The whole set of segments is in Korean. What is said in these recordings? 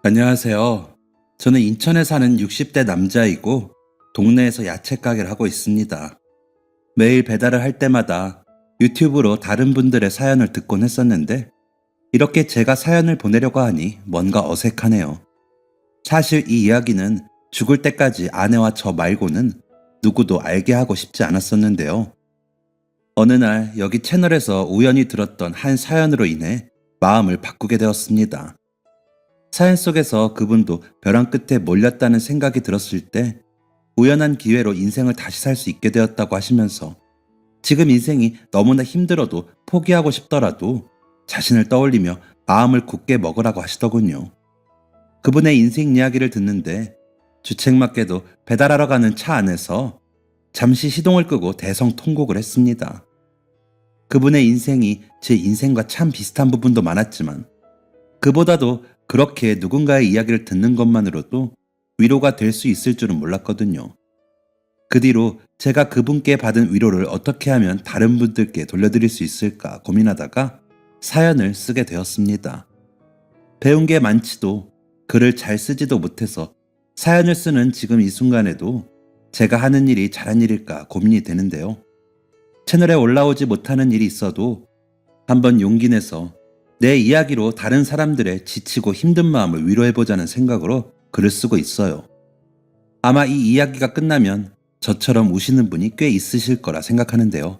안녕하세요. 저는 인천에 사는 60대 남자이고 동네에서 야채 가게를 하고 있습니다. 매일 배달을 할 때마다 유튜브로 다른 분들의 사연을 듣곤 했었는데 이렇게 제가 사연을 보내려고 하니 뭔가 어색하네요. 사실 이 이야기는 죽을 때까지 아내와 저 말고는 누구도 알게 하고 싶지 않았었는데요. 어느 날 여기 채널에서 우연히 들었던 한 사연으로 인해 마음을 바꾸게 되었습니다. 사연 속에서 그분도 벼랑 끝에 몰렸다는 생각이 들었을 때 우연한 기회로 인생을 다시 살 수 있게 되었다고 하시면서 지금 인생이 너무나 힘들어도 포기하고 싶더라도 자신을 떠올리며 마음을 굳게 먹으라고 하시더군요. 그분의 인생 이야기를 듣는데 주책맞게도 배달하러 가는 차 안에서 잠시 시동을 끄고 대성통곡을 했습니다. 그분의 인생이 제 인생과 참 비슷한 부분도 많았지만 그보다도 그렇게 누군가의 이야기를 듣는 것만으로도 위로가 될 수 있을 줄은 몰랐거든요. 그 뒤로 제가 그분께 받은 위로를 어떻게 하면 다른 분들께 돌려드릴 수 있을까 고민하다가 사연을 쓰게 되었습니다. 배운 게 많지도 글을 잘 쓰지도 못해서 사연을 쓰는 지금 이 순간에도 제가 하는 일이 잘한 일일까 고민이 되는데요. 채널에 올라오지 못하는 일이 있어도 한번 용기 내서 내 이야기로 다른 사람들의 지치고 힘든 마음을 위로해보자는 생각으로 글을 쓰고 있어요. 아마 이 이야기가 끝나면 저처럼 우시는 분이 꽤 있으실 거라 생각하는데요.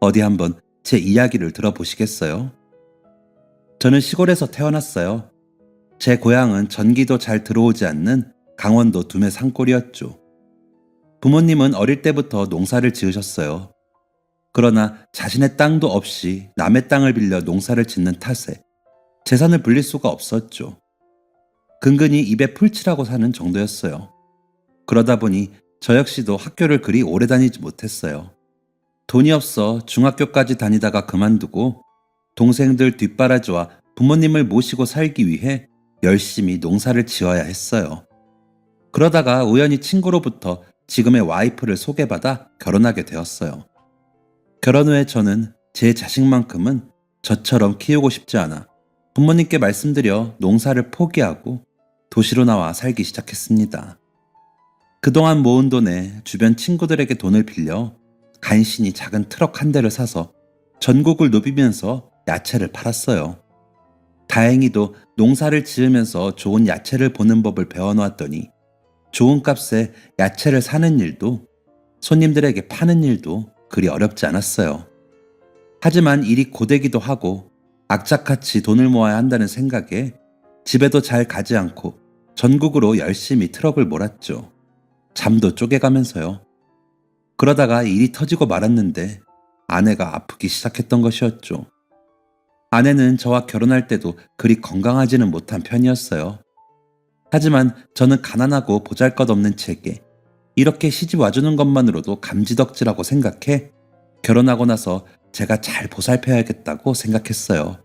어디 한번 제 이야기를 들어보시겠어요? 저는 시골에서 태어났어요. 제 고향은 전기도 잘 들어오지 않는 강원도 두메 산골이었죠. 부모님은 어릴 때부터 농사를 지으셨어요. 그러나 자신의 땅도 없이 남의 땅을 빌려 농사를 짓는 탓에 재산을 불릴 수가 없었죠. 근근히 입에 풀칠하고 사는 정도였어요. 그러다 보니 저 역시도 학교를 그리 오래 다니지 못했어요. 돈이 없어 중학교까지 다니다가 그만두고 동생들 뒷바라지와 부모님을 모시고 살기 위해 열심히 농사를 지어야 했어요. 그러다가 우연히 친구로부터 지금의 와이프를 소개받아 결혼하게 되었어요. 결혼 후에 저는 제 자식만큼은 저처럼 키우고 싶지 않아 부모님께 말씀드려 농사를 포기하고 도시로 나와 살기 시작했습니다. 그동안 모은 돈에 주변 친구들에게 돈을 빌려 간신히 작은 트럭 한 대를 사서 전국을 누비면서 야채를 팔았어요. 다행히도 농사를 지으면서 좋은 야채를 보는 법을 배워놓았더니 좋은 값에 야채를 사는 일도 손님들에게 파는 일도 그리 어렵지 않았어요. 하지만 일이 고되기도 하고 악착같이 돈을 모아야 한다는 생각에 집에도 잘 가지 않고 전국으로 열심히 트럭을 몰았죠. 잠도 쪼개가면서요. 그러다가 일이 터지고 말았는데 아내가 아프기 시작했던 것이었죠. 아내는 저와 결혼할 때도 그리 건강하지는 못한 편이었어요. 하지만 저는 가난하고 보잘것없는 제게 이렇게 시집 와주는 것만으로도 감지덕지라고 생각해 결혼하고 나서 제가 잘 보살펴야겠다고 생각했어요.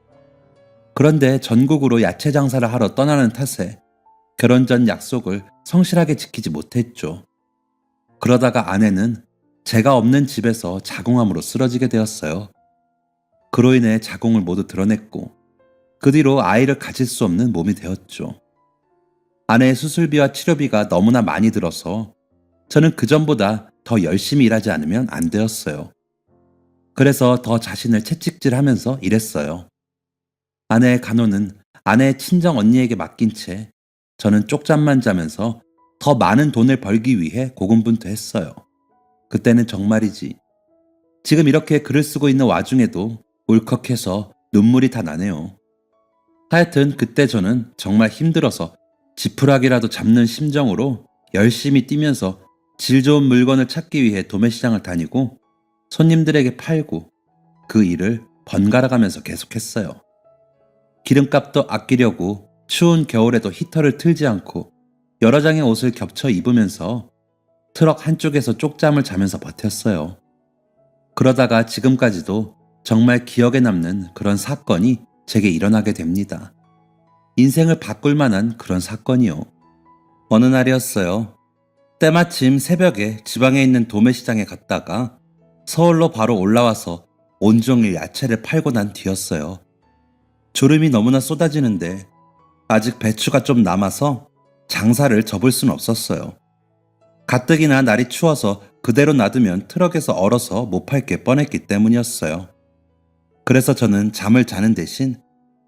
그런데 전국으로 야채 장사를 하러 떠나는 탓에 결혼 전 약속을 성실하게 지키지 못했죠. 그러다가 아내는 제가 없는 집에서 자궁암으로 쓰러지게 되었어요. 그로 인해 자궁을 모두 드러냈고 그 뒤로 아이를 가질 수 없는 몸이 되었죠. 아내의 수술비와 치료비가 너무나 많이 들어서 저는 그전보다 더 열심히 일하지 않으면 안 되었어요. 그래서 더 자신을 채찍질하면서 일했어요. 아내의 간호는 아내의 친정 언니에게 맡긴 채 저는 쪽잠만 자면서 더 많은 돈을 벌기 위해 고군분투했어요. 그때는 정말이지. 지금 이렇게 글을 쓰고 있는 와중에도 울컥해서 눈물이 다 나네요. 하여튼 그때 저는 정말 힘들어서 지푸라기라도 잡는 심정으로 열심히 뛰면서 질 좋은 물건을 찾기 위해 도매시장을 다니고 손님들에게 팔고 그 일을 번갈아 가면서 계속했어요. 기름값도 아끼려고 추운 겨울에도 히터를 틀지 않고 여러 장의 옷을 겹쳐 입으면서 트럭 한쪽에서 쪽잠을 자면서 버텼어요. 그러다가 지금까지도 정말 기억에 남는 그런 사건이 제게 일어나게 됩니다. 인생을 바꿀 만한 그런 사건이요. 어느 날이었어요. 때마침 새벽에 지방에 있는 도매시장에 갔다가 서울로 바로 올라와서 온종일 야채를 팔고 난 뒤였어요. 졸음이 너무나 쏟아지는데 아직 배추가 좀 남아서 장사를 접을 순 없었어요. 가뜩이나 날이 추워서 그대로 놔두면 트럭에서 얼어서 못 팔 게 뻔했기 때문이었어요. 그래서 저는 잠을 자는 대신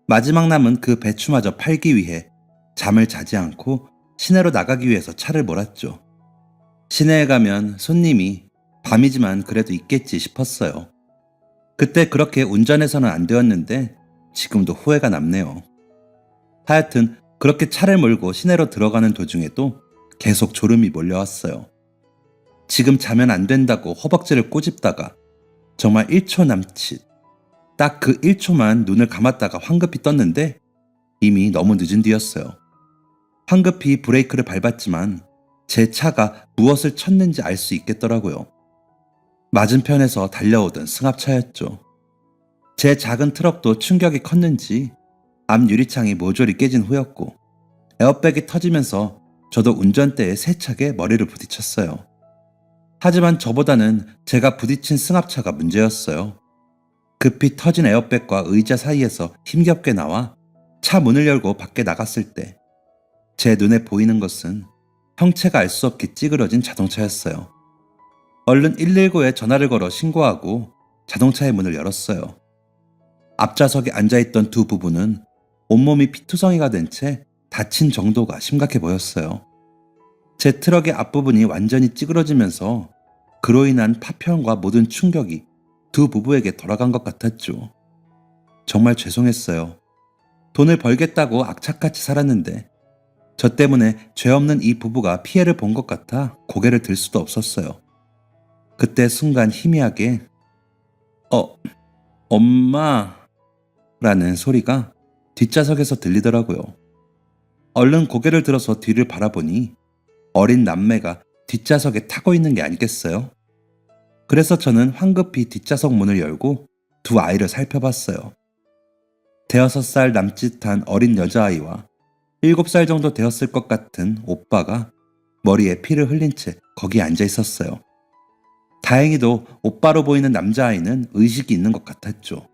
마지막 남은 그 배추마저 팔기 위해 잠을 자지 않고 시내로 나가기 위해서 차를 몰았죠. 시내에 가면 손님이 밤이지만 그래도 있겠지 싶었어요. 그때 그렇게 운전해서는 안 되었는데 지금도 후회가 남네요. 하여튼 그렇게 차를 몰고 시내로 들어가는 도중에도 계속 졸음이 몰려왔어요. 지금 자면 안 된다고 허벅지를 꼬집다가 정말 1초 남짓, 딱 그 1초만 눈을 감았다가 황급히 떴는데 이미 너무 늦은 뒤였어요. 황급히 브레이크를 밟았지만 제 차가 무엇을 쳤는지 알 수 있겠더라고요. 맞은편에서 달려오던 승합차였죠. 제 작은 트럭도 충격이 컸는지 앞 유리창이 모조리 깨진 후였고 에어백이 터지면서 저도 운전대에 세차게 머리를 부딪혔어요. 하지만 저보다는 제가 부딪힌 승합차가 문제였어요. 급히 터진 에어백과 의자 사이에서 힘겹게 나와 차 문을 열고 밖에 나갔을 때 제 눈에 보이는 것은 형체가 알 수 없게 찌그러진 자동차였어요. 얼른 119에 전화를 걸어 신고하고 자동차의 문을 열었어요. 앞좌석에 앉아있던 두 부부는 온몸이 피투성이가 된 채 다친 정도가 심각해 보였어요. 제 트럭의 앞부분이 완전히 찌그러지면서 그로 인한 파편과 모든 충격이 두 부부에게 돌아간 것 같았죠. 정말 죄송했어요. 돈을 벌겠다고 악착같이 살았는데 저 때문에 죄 없는 이 부부가 피해를 본 것 같아 고개를 들 수도 없었어요. 그때 순간 희미하게 엄마 라는 소리가 뒷좌석에서 들리더라고요. 얼른 고개를 들어서 뒤를 바라보니 어린 남매가 뒷좌석에 타고 있는 게 아니겠어요? 그래서 저는 황급히 뒷좌석 문을 열고 두 아이를 살펴봤어요. 5살 남짓한 어린 여자아이와 7살 정도 되었을 것 같은 오빠가 머리에 피를 흘린 채 거기에 앉아 있었어요. 다행히도 오빠로 보이는 남자아이는 의식이 있는 것 같았죠.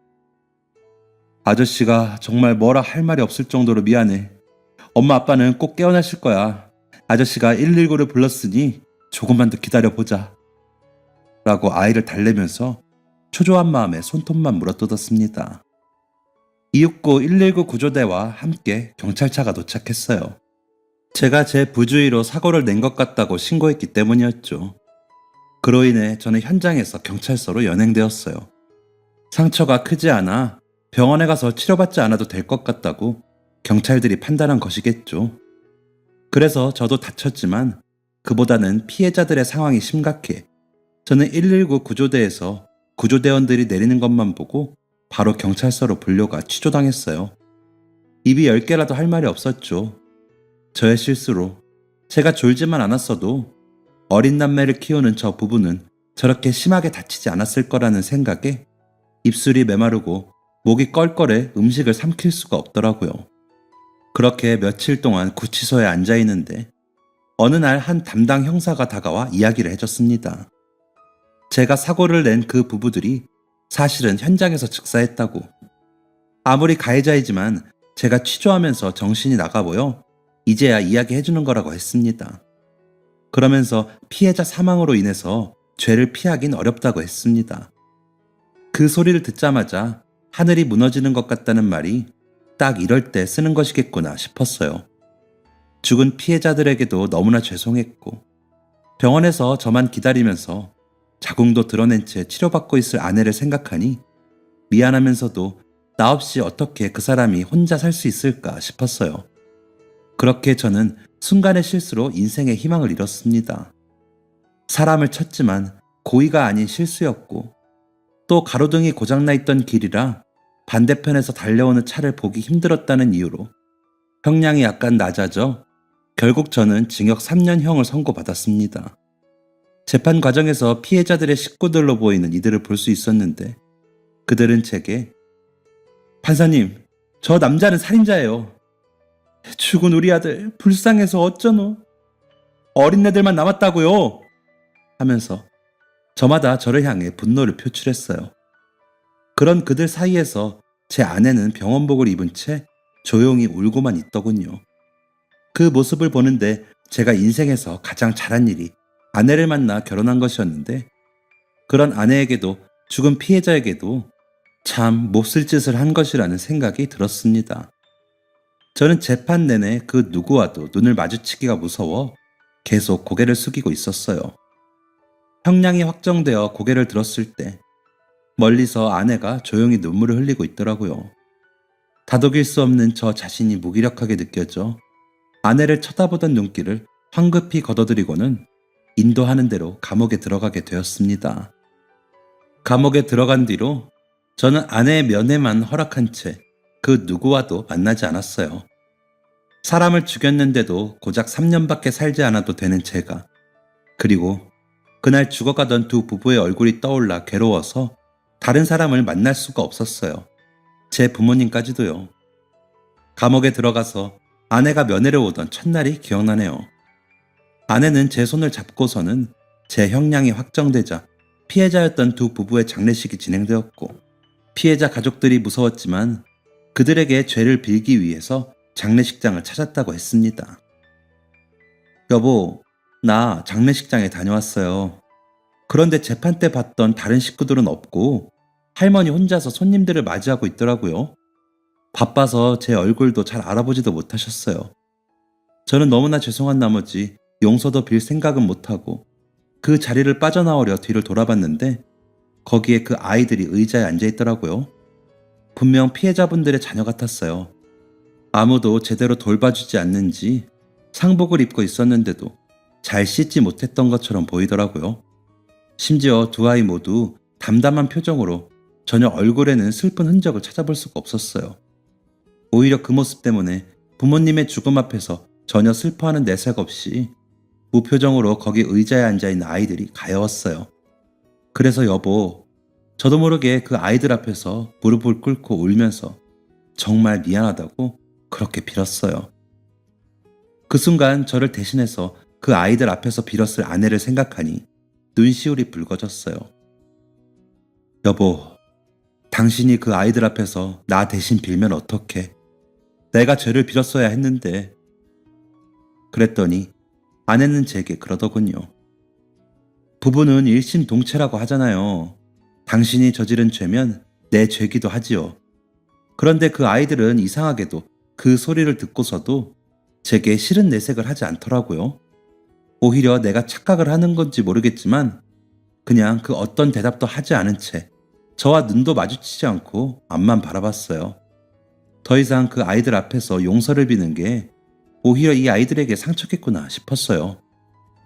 아저씨가 정말 뭐라 할 말이 없을 정도로 미안해. 엄마 아빠는 꼭 깨어나실 거야. 아저씨가 119를 불렀으니 조금만 더 기다려보자. 라고 아이를 달래면서 초조한 마음에 손톱만 물어뜯었습니다. 269 119 구조대와 함께 경찰차가 도착했어요. 제가 제 부주의로 사고를 낸 것 같다고 신고했기 때문이었죠. 그로 인해 저는 현장에서 경찰서로 연행되었어요. 상처가 크지 않아 병원에 가서 치료받지 않아도 될 것 같다고 경찰들이 판단한 것이겠죠. 그래서 저도 다쳤지만 그보다는 피해자들의 상황이 심각해 저는 119 구조대에서 구조대원들이 내리는 것만 보고 바로 경찰서로 불려가 취조당했어요. 입이 10개라도 할 말이 없었죠. 저의 실수로 제가 졸지만 않았어도 어린 남매를 키우는 저 부부는 저렇게 심하게 다치지 않았을 거라는 생각에 입술이 메마르고 목이 껄껄해 음식을 삼킬 수가 없더라고요. 그렇게 며칠 동안 구치소에 앉아 있는데 어느 날 한 담당 형사가 다가와 이야기를 해줬습니다. 제가 사고를 낸 그 부부들이 사실은 현장에서 즉사했다고. 아무리 가해자이지만 제가 취조하면서 정신이 나가보여 이제야 이야기해주는 거라고 했습니다. 그러면서 피해자 사망으로 인해서 죄를 피하긴 어렵다고 했습니다. 그 소리를 듣자마자 하늘이 무너지는 것 같다는 말이 딱 이럴 때 쓰는 것이겠구나 싶었어요. 죽은 피해자들에게도 너무나 죄송했고 병원에서 저만 기다리면서 자궁도 드러낸 채 치료받고 있을 아내를 생각하니 미안하면서도 나 없이 어떻게 그 사람이 혼자 살 수 있을까 싶었어요. 그렇게 저는 순간의 실수로 인생의 희망을 잃었습니다. 사람을 쳤지만 고의가 아닌 실수였고 또 가로등이 고장나 있던 길이라 반대편에서 달려오는 차를 보기 힘들었다는 이유로 형량이 약간 낮아져 결국 저는 징역 3년형을 선고받았습니다. 재판 과정에서 피해자들의 식구들로 보이는 이들을 볼 수 있었는데 그들은 제게 판사님, 저 남자는 살인자예요. 죽은 우리 아들 불쌍해서 어쩌노? 어린애들만 남았다고요. 하면서 저마다 저를 향해 분노를 표출했어요. 그런 그들 사이에서 제 아내는 병원복을 입은 채 조용히 울고만 있더군요. 그 모습을 보는데 제가 인생에서 가장 잘한 일이 아내를 만나 결혼한 것이었는데, 그런 아내에게도 죽은 피해자에게도 참 몹쓸 짓을 한 것이라는 생각이 들었습니다. 저는 재판 내내 그 누구와도 눈을 마주치기가 무서워 계속 고개를 숙이고 있었어요. 형량이 확정되어 고개를 들었을 때 멀리서 아내가 조용히 눈물을 흘리고 있더라고요. 다독일 수 없는 저 자신이 무기력하게 느껴져 아내를 쳐다보던 눈길을 황급히 걷어들이고는 인도하는 대로 감옥에 들어가게 되었습니다. 감옥에 들어간 뒤로 저는 아내의 면회만 허락한 채 그 누구와도 만나지 않았어요. 사람을 죽였는데도 고작 3년밖에 살지 않아도 되는 제가, 그리고 그날 죽어가던 두 부부의 얼굴이 떠올라 괴로워서 다른 사람을 만날 수가 없었어요. 제 부모님까지도요. 감옥에 들어가서 아내가 면회를 오던 첫날이 기억나네요. 아내는 제 손을 잡고서는 제 형량이 확정되자 피해자였던 두 부부의 장례식이 진행되었고, 피해자 가족들이 무서웠지만 그들에게 죄를 빌기 위해서 장례식장을 찾았다고 했습니다. 여보, 나 장례식장에 다녀왔어요. 그런데 재판 때 봤던 다른 식구들은 없고 할머니 혼자서 손님들을 맞이하고 있더라고요. 바빠서 제 얼굴도 잘 알아보지도 못하셨어요. 저는 너무나 죄송한 나머지 용서도 빌 생각은 못하고 그 자리를 빠져나오려 뒤를 돌아봤는데 거기에 그 아이들이 의자에 앉아있더라고요. 분명 피해자분들의 자녀 같았어요. 아무도 제대로 돌봐주지 않는지 상복을 입고 있었는데도 잘 씻지 못했던 것처럼 보이더라고요. 심지어 두 아이 모두 담담한 표정으로 전혀 얼굴에는 슬픈 흔적을 찾아볼 수가 없었어요. 오히려 그 모습 때문에 부모님의 죽음 앞에서 전혀 슬퍼하는 내색 없이 무표정으로 거기 의자에 앉아있는 아이들이 가여웠어요. 그래서 여보, 저도 모르게 그 아이들 앞에서 무릎을 꿇고 울면서 정말 미안하다고 그렇게 빌었어요. 그 순간 저를 대신해서 그 아이들 앞에서 빌었을 아내를 생각하니 눈시울이 붉어졌어요. 여보, 당신이 그 아이들 앞에서 나 대신 빌면 어떡해? 내가 죄를 빌었어야 했는데. 그랬더니 아내는 제게 그러더군요. 부부는 일심동체라고 하잖아요. 당신이 저지른 죄면 내 죄기도 하지요. 그런데 그 아이들은 이상하게도 그 소리를 듣고서도 제게 싫은 내색을 하지 않더라고요. 오히려 내가 착각을 하는 건지 모르겠지만 그냥 그 어떤 대답도 하지 않은 채 저와 눈도 마주치지 않고 앞만 바라봤어요. 더 이상 그 아이들 앞에서 용서를 비는 게 오히려 이 아이들에게 상처겠구나 싶었어요.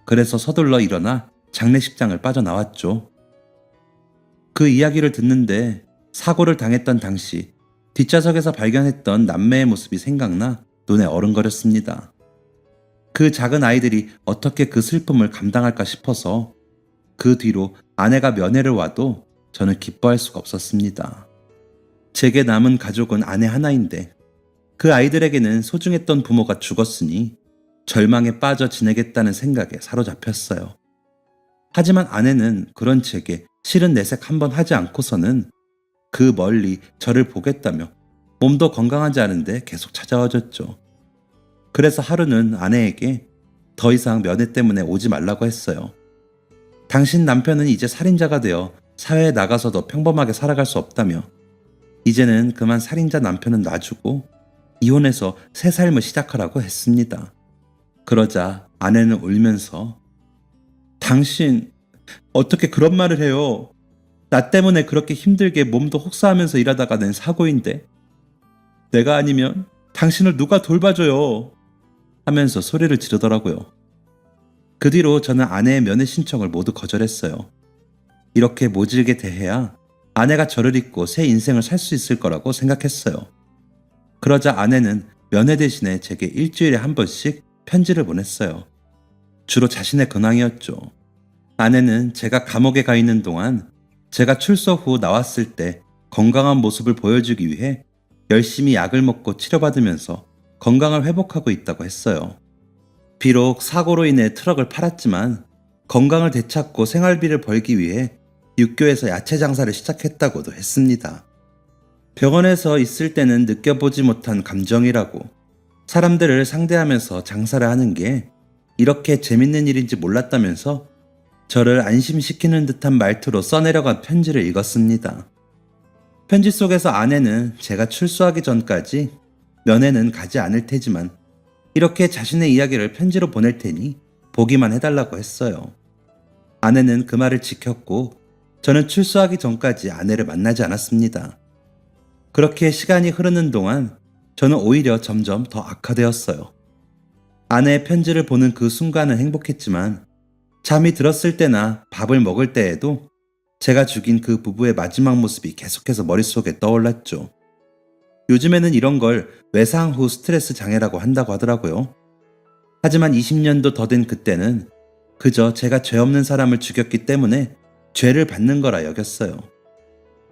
그래서 서둘러 일어나 장례식장을 빠져나왔죠. 그 이야기를 듣는데 사고를 당했던 당시 뒷좌석에서 발견했던 남매의 모습이 생각나 눈에 어른거렸습니다. 그 작은 아이들이 어떻게 그 슬픔을 감당할까 싶어서 그 뒤로 아내가 면회를 와도 저는 기뻐할 수가 없었습니다. 제게 남은 가족은 아내 하나인데 그 아이들에게는 소중했던 부모가 죽었으니 절망에 빠져 지내겠다는 생각에 사로잡혔어요. 하지만 아내는 그런 제게 싫은 내색 한번 하지 않고서는 그 멀리 저를 보겠다며 몸도 건강하지 않은데 계속 찾아와줬죠. 그래서 하루는 아내에게 더 이상 면회 때문에 오지 말라고 했어요. 당신 남편은 이제 살인자가 되어 사회에 나가서도 평범하게 살아갈 수 없다며 이제는 그만 살인자 남편은 놔주고 이혼해서 새 삶을 시작하라고 했습니다. 그러자 아내는 울면서 당신 어떻게 그런 말을 해요? 나 때문에 그렇게 힘들게 몸도 혹사하면서 일하다가 낸 사고인데 내가 아니면 당신을 누가 돌봐줘요? 하면서 소리를 지르더라고요. 그 뒤로 저는 아내의 면회 신청을 모두 거절했어요. 이렇게 모질게 대해야 아내가 저를 잊고 새 인생을 살 수 있을 거라고 생각했어요. 그러자 아내는 면회 대신에 제게 일주일에 한 번씩 편지를 보냈어요. 주로 자신의 근황이었죠. 아내는 제가 감옥에 가 있는 동안 제가 출소 후 나왔을 때 건강한 모습을 보여주기 위해 열심히 약을 먹고 치료받으면서 건강을 회복하고 있다고 했어요. 비록 사고로 인해 트럭을 팔았지만 건강을 되찾고 생활비를 벌기 위해 육교에서 야채 장사를 시작했다고도 했습니다. 병원에서 있을 때는 느껴보지 못한 감정이라고, 사람들을 상대하면서 장사를 하는 게 이렇게 재밌는 일인지 몰랐다면서 저를 안심시키는 듯한 말투로 써내려간 편지를 읽었습니다. 편지 속에서 아내는 제가 출소하기 전까지 면회는 가지 않을 테지만 이렇게 자신의 이야기를 편지로 보낼 테니 보기만 해달라고 했어요. 아내는 그 말을 지켰고 저는 출소하기 전까지 아내를 만나지 않았습니다. 그렇게 시간이 흐르는 동안 저는 오히려 점점 더 악화되었어요. 아내의 편지를 보는 그 순간은 행복했지만 잠이 들었을 때나 밥을 먹을 때에도 제가 죽인 그 부부의 마지막 모습이 계속해서 머릿속에 떠올랐죠. 요즘에는 이런 걸 외상 후 스트레스 장애라고 한다고 하더라고요. 하지만 20년도 더 된 그때는 그저 제가 죄 없는 사람을 죽였기 때문에 죄를 받는 거라 여겼어요.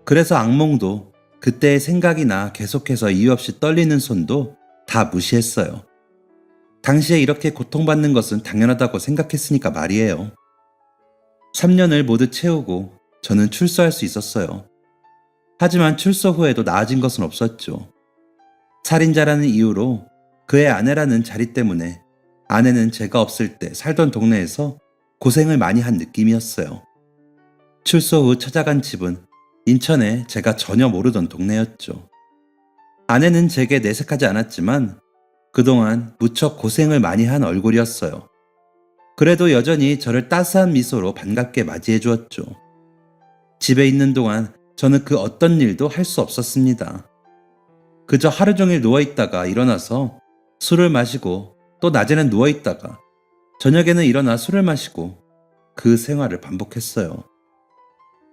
그래서 악몽도 그때의 생각이나 계속해서 이유 없이 떨리는 손도 다 무시했어요. 당시에 이렇게 고통받는 것은 당연하다고 생각했으니까 말이에요. 3년을 모두 채우고 저는 출소할 수 있었어요. 하지만 출소 후에도 나아진 것은 없었죠. 살인자라는 이유로 그의 아내라는 자리 때문에 아내는 제가 없을 때 살던 동네에서 고생을 많이 한 느낌이었어요. 출소 후 찾아간 집은 인천에 제가 전혀 모르던 동네였죠. 아내는 제게 내색하지 않았지만 그동안 무척 고생을 많이 한 얼굴이었어요. 그래도 여전히 저를 따스한 미소로 반갑게 맞이해 주었죠. 집에 있는 동안 저는 그 어떤 일도 할 수 없었습니다. 그저 하루 종일 누워있다가 일어나서 술을 마시고 또 낮에는 누워있다가 저녁에는 일어나 술을 마시고 그 생활을 반복했어요.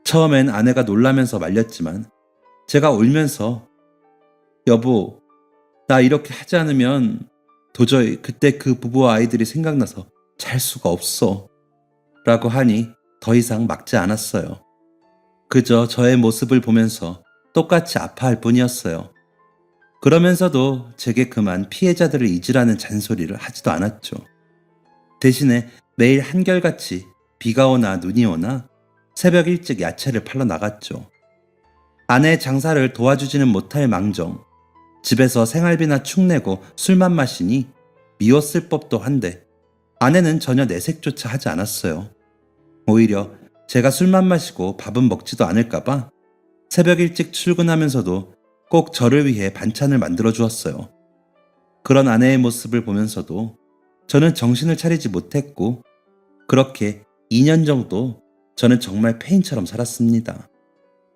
처음엔 아내가 놀라면서 말렸지만 제가 울면서 여보, 나 이렇게 하지 않으면 도저히 그때 그 부부와 아이들이 생각나서 잘 수가 없어 라고 하니 더 이상 막지 않았어요. 그저 저의 모습을 보면서 똑같이 아파할 뿐이었어요. 그러면서도 제게 그만 피해자들을 잊으라는 잔소리를 하지도 않았죠. 대신에 매일 한결같이 비가 오나 눈이 오나 새벽 일찍 야채를 팔러 나갔죠. 아내의 장사를 도와주지는 못할 망정 집에서 생활비나 축내고 술만 마시니 미웠을 법도 한데 아내는 전혀 내색조차 하지 않았어요. 오히려 제가 술만 마시고 밥은 먹지도 않을까봐 새벽 일찍 출근하면서도 꼭 저를 위해 반찬을 만들어 주었어요. 그런 아내의 모습을 보면서도 저는 정신을 차리지 못했고 그렇게 2년 정도 저는 정말 폐인처럼 살았습니다.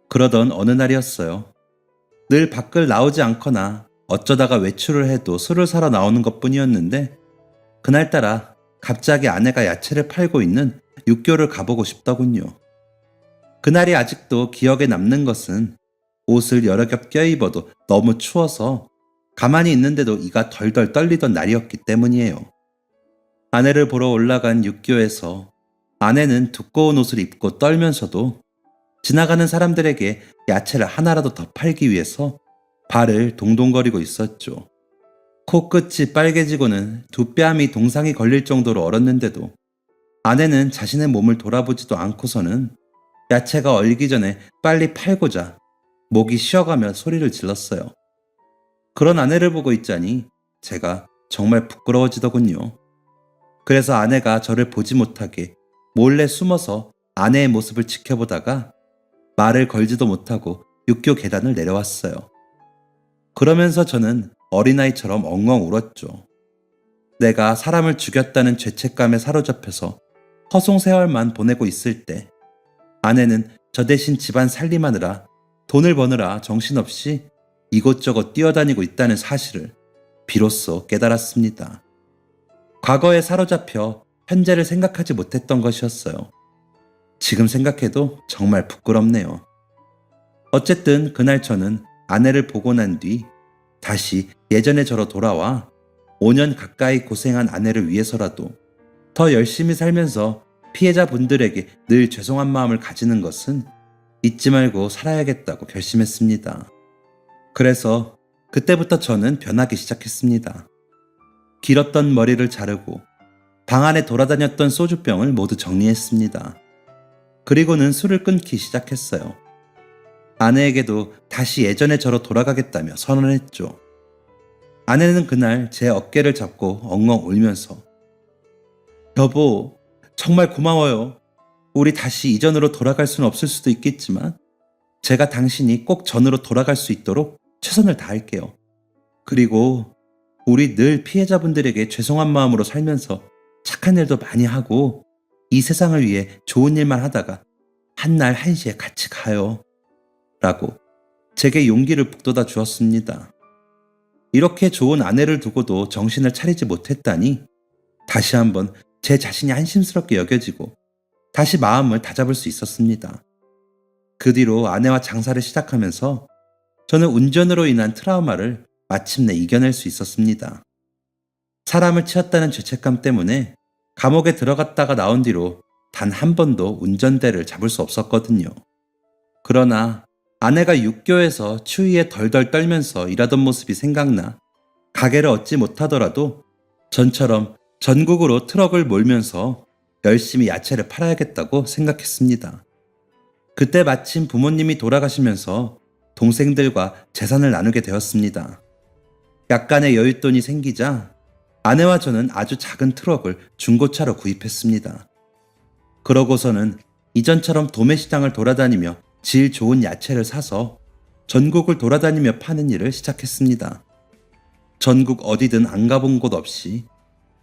그러던 어느 날이었어요. 늘 밖을 나오지 않거나 어쩌다가 외출을 해도 술을 사러 나오는 것뿐이었는데 그날따라 갑자기 아내가 야채를 팔고 있는 육교를 가보고 싶더군요. 그날이 아직도 기억에 남는 것은 옷을 여러 겹 껴입어도 너무 추워서 가만히 있는데도 이가 덜덜 떨리던 날이었기 때문이에요. 아내를 보러 올라간 육교에서 아내는 두꺼운 옷을 입고 떨면서도 지나가는 사람들에게 야채를 하나라도 더 팔기 위해서 발을 동동거리고 있었죠. 코끝이 빨개지고는 두 뺨이 동상이 걸릴 정도로 얼었는데도 아내는 자신의 몸을 돌아보지도 않고서는 야채가 얼기 전에 빨리 팔고자 목이 쉬어가며 소리를 질렀어요. 그런 아내를 보고 있자니 제가 정말 부끄러워지더군요. 그래서 아내가 저를 보지 못하게 몰래 숨어서 아내의 모습을 지켜보다가 말을 걸지도 못하고 육교 계단을 내려왔어요. 그러면서 저는 어린아이처럼 엉엉 울었죠. 내가 사람을 죽였다는 죄책감에 사로잡혀서 허송세월만 보내고 있을 때 아내는 저 대신 집안 살림하느라 돈을 버느라 정신없이 이곳저곳 뛰어다니고 있다는 사실을 비로소 깨달았습니다. 과거에 사로잡혀 현재를 생각하지 못했던 것이었어요. 지금 생각해도 정말 부끄럽네요. 어쨌든 그날 저는 아내를 보고 난 뒤 다시 예전의 저로 돌아와 5년 가까이 고생한 아내를 위해서라도 더 열심히 살면서 피해자분들에게 늘 죄송한 마음을 가지는 것은 잊지 말고 살아야겠다고 결심했습니다. 그래서 그때부터 저는 변하기 시작했습니다. 길었던 머리를 자르고 방 안에 돌아다녔던 소주병을 모두 정리했습니다. 그리고는 술을 끊기 시작했어요. 아내에게도 다시 예전의 저로 돌아가겠다며 선언했죠. 아내는 그날 제 어깨를 잡고 엉엉 울면서 여보, 정말 고마워요. 우리 다시 이전으로 돌아갈 수는 없을 수도 있겠지만 제가 당신이 꼭 전으로 돌아갈 수 있도록 최선을 다할게요. 그리고 우리 늘 피해자분들에게 죄송한 마음으로 살면서 착한 일도 많이 하고 이 세상을 위해 좋은 일만 하다가 한날 한시에 같이 가요. 라고 제게 용기를 북돋아 주었습니다. 이렇게 좋은 아내를 두고도 정신을 차리지 못했다니 다시 한번 제 자신이 한심스럽게 여겨지고 다시 마음을 다잡을 수 있었습니다. 그 뒤로 아내와 장사를 시작하면서 저는 운전으로 인한 트라우마를 마침내 이겨낼 수 있었습니다. 사람을 치었다는 죄책감 때문에 감옥에 들어갔다가 나온 뒤로 단 한 번도 운전대를 잡을 수 없었거든요. 그러나 아내가 육교에서 추위에 덜덜 떨면서 일하던 모습이 생각나 가게를 얻지 못하더라도 전처럼 전국으로 트럭을 몰면서 열심히 야채를 팔아야겠다고 생각했습니다. 그때 마침 부모님이 돌아가시면서 동생들과 재산을 나누게 되었습니다. 약간의 여윳돈이 생기자 아내와 저는 아주 작은 트럭을 중고차로 구입했습니다. 그러고서는 이전처럼 도매시장을 돌아다니며 질 좋은 야채를 사서 전국을 돌아다니며 파는 일을 시작했습니다. 전국 어디든 안 가본 곳 없이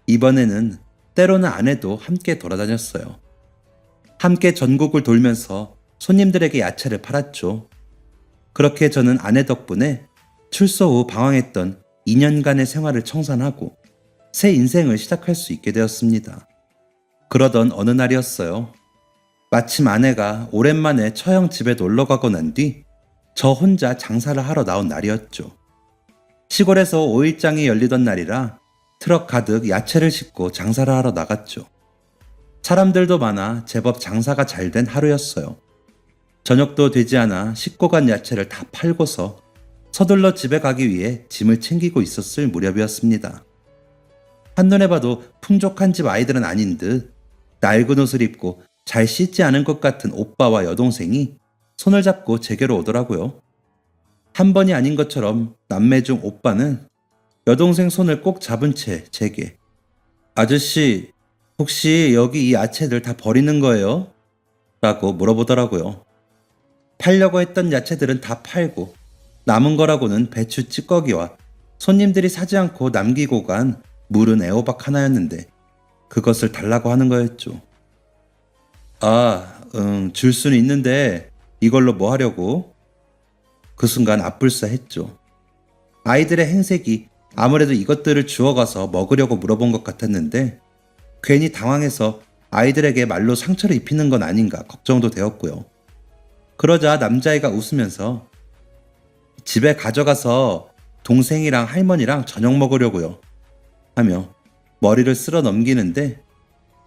이번에는 때로는 아내도 함께 돌아다녔어요. 함께 전국을 돌면서 손님들에게 야채를 팔았죠. 그렇게 저는 아내 덕분에 출소 후 방황했던 2년간의 생활을 청산하고 새 인생을 시작할 수 있게 되었습니다. 그러던 어느 날이었어요. 마침 아내가 오랜만에 처형 집에 놀러 가고 난 뒤 저 혼자 장사를 하러 나온 날이었죠. 시골에서 5일장이 열리던 날이라 트럭 가득 야채를 싣고 장사를 하러 나갔죠. 사람들도 많아 제법 장사가 잘 된 하루였어요. 저녁도 되지 않아 싣고 간 야채를 다 팔고서 서둘러 집에 가기 위해 짐을 챙기고 있었을 무렵이었습니다. 한눈에 봐도 풍족한 집 아이들은 아닌 듯 낡은 옷을 입고 잘 씻지 않은 것 같은 오빠와 여동생이 손을 잡고 제게로 오더라고요. 한 번이 아닌 것처럼 남매 중 오빠는 여동생 손을 꼭 잡은 채 제게 아저씨, 혹시 여기 이 야채들 다 버리는 거예요? 라고 물어보더라고요. 팔려고 했던 야채들은 다 팔고 남은 거라고는 배추 찌꺼기와 손님들이 사지 않고 남기고 간 물은 애호박 하나였는데 그것을 달라고 하는 거였죠. 줄 수는 있는데 이걸로 뭐 하려고? 그 순간 앞불싸했죠. 아이들의 행색이 아무래도 이것들을 주워가서 먹으려고 물어본 것 같았는데 괜히 당황해서 아이들에게 말로 상처를 입히는 건 아닌가 걱정도 되었고요. 그러자 남자애가 웃으면서 집에 가져가서 동생이랑 할머니랑 저녁 먹으려고요 하며 머리를 쓸어 넘기는데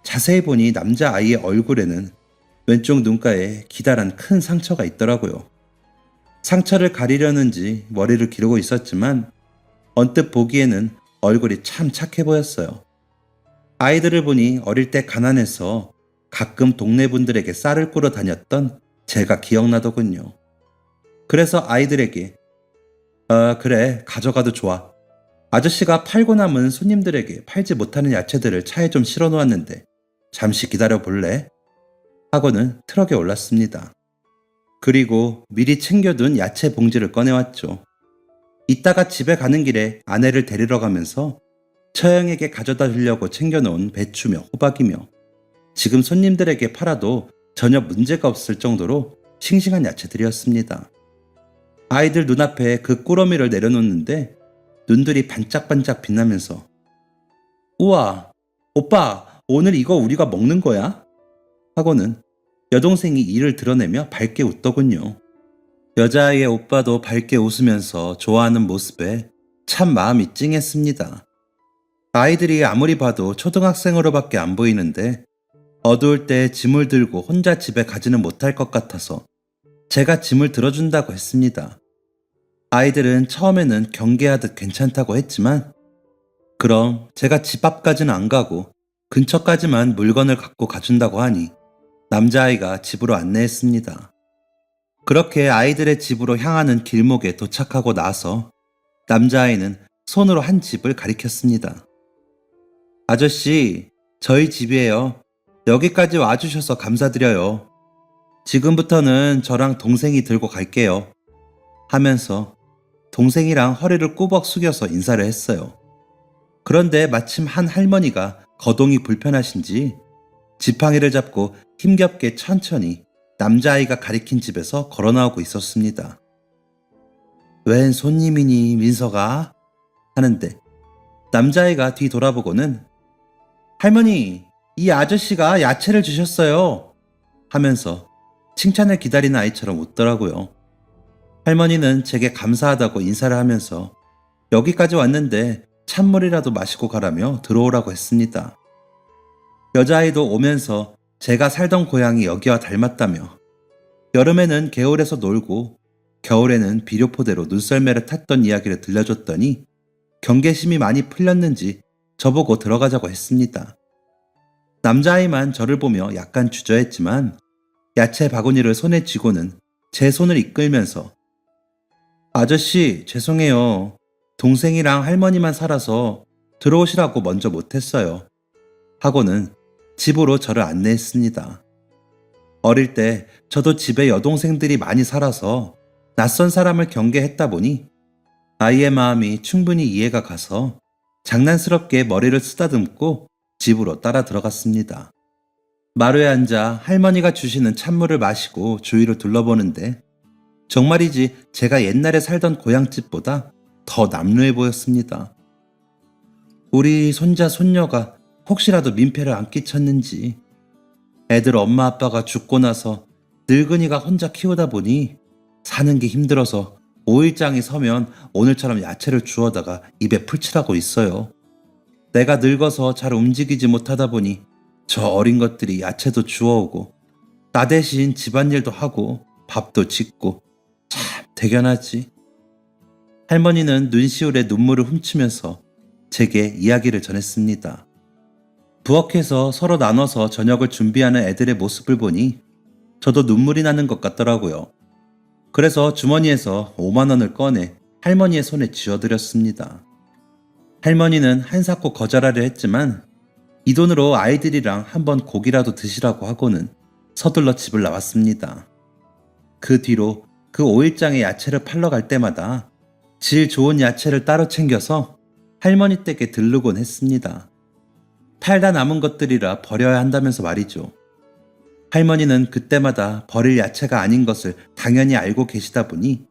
자세히 보니 남자아이의 얼굴에는 왼쪽 눈가에 기다란 큰 상처가 있더라고요. 상처를 가리려는지 머리를 기르고 있었지만 언뜻 보기에는 얼굴이 참 착해 보였어요. 아이들을 보니 어릴 때 가난해서 가끔 동네 분들에게 쌀을 꾸러 다녔던 제가 기억나더군요. 그래서 아이들에게 그래, 가져가도 좋아. 아저씨가 팔고 남은 손님들에게 팔지 못하는 야채들을 차에 좀 실어 놓았는데 잠시 기다려 볼래? 하고는 트럭에 올랐습니다. 그리고 미리 챙겨둔 야채 봉지를 꺼내왔죠. 이따가 집에 가는 길에 아내를 데리러 가면서 처형에게 가져다 주려고 챙겨놓은 배추며 호박이며 지금 손님들에게 팔아도 전혀 문제가 없을 정도로 싱싱한 야채들이었습니다. 아이들 눈앞에 그 꾸러미를 내려놓는데 눈들이 반짝반짝 빛나면서 우와, 오빠, 오늘 이거 우리가 먹는 거야? 하고는 여동생이 이를 드러내며 밝게 웃더군요. 여자아이의 오빠도 밝게 웃으면서 좋아하는 모습에 참 마음이 찡했습니다. 아이들이 아무리 봐도 초등학생으로밖에 안 보이는데 어두울 때 짐을 들고 혼자 집에 가지는 못할 것 같아서 제가 짐을 들어준다고 했습니다. 아이들은 처음에는 경계하듯 괜찮다고 했지만 그럼 제가 집 앞까지는 안 가고 근처까지만 물건을 갖고 가준다고 하니 남자아이가 집으로 안내했습니다. 그렇게 아이들의 집으로 향하는 길목에 도착하고 나서 남자아이는 손으로 한 집을 가리켰습니다. 아저씨, 저희 집이에요. 여기까지 와주셔서 감사드려요. 지금부터는 저랑 동생이 들고 갈게요. 하면서 동생이랑 허리를 꾸벅 숙여서 인사를 했어요. 그런데 마침 한 할머니가 거동이 불편하신지 지팡이를 잡고 힘겹게 천천히 남자아이가 가리킨 집에서 걸어 나오고 있었습니다. 웬 손님이니 민서가? 하는데 남자아이가 뒤 돌아보고는 할머니, 이 아저씨가 야채를 주셨어요. 하면서 칭찬을 기다리는 아이처럼 웃더라고요. 할머니는 제게 감사하다고 인사를 하면서 여기까지 왔는데 찬물이라도 마시고 가라며 들어오라고 했습니다. 여자아이도 오면서 제가 살던 고향이 여기와 닮았다며 여름에는 개울에서 놀고 겨울에는 비료포대로 눈썰매를 탔던 이야기를 들려줬더니 경계심이 많이 풀렸는지 저보고 들어가자고 했습니다. 남자아이만 저를 보며 약간 주저했지만 야채 바구니를 손에 쥐고는 제 손을 이끌면서 아저씨, 죄송해요. 동생이랑 할머니만 살아서 들어오시라고 먼저 못했어요. 하고는 집으로 저를 안내했습니다. 어릴 때 저도 집에 여동생들이 많이 살아서 낯선 사람을 경계했다 보니 아이의 마음이 충분히 이해가 가서 장난스럽게 머리를 쓰다듬고 집으로 따라 들어갔습니다. 마루에 앉아 할머니가 주시는 찬물을 마시고 주위를 둘러보는데 정말이지 제가 옛날에 살던 고향집보다 더 남루해 보였습니다. 우리 손자 손녀가 혹시라도 민폐를 안 끼쳤는지 애들 엄마 아빠가 죽고 나서 늙은이가 혼자 키우다 보니 사는 게 힘들어서 5일장이 서면 오늘처럼 야채를 주워다가 입에 풀칠하고 있어요. 내가 늙어서 잘 움직이지 못하다 보니 저 어린 것들이 야채도 주워오고 나 대신 집안일도 하고 밥도 짓고 참 대견하지. 할머니는 눈시울에 눈물을 훔치면서 제게 이야기를 전했습니다. 부엌에서 서로 나눠서 저녁을 준비하는 애들의 모습을 보니 저도 눈물이 나는 것 같더라고요. 그래서 주머니에서 5만 원을 꺼내 할머니의 손에 쥐어드렸습니다. 할머니는 한사코 거절하려 했지만 이 돈으로 아이들이랑 한번 고기라도 드시라고 하고는 서둘러 집을 나왔습니다. 그 뒤로 그 5일장의 야채를 팔러 갈 때마다 질 좋은 야채를 따로 챙겨서 할머니 댁에 들르곤 했습니다. 팔다 남은 것들이라 버려야 한다면서 말이죠. 할머니는 그때마다 버릴 야채가 아닌 것을 당연히 알고 계시다 보니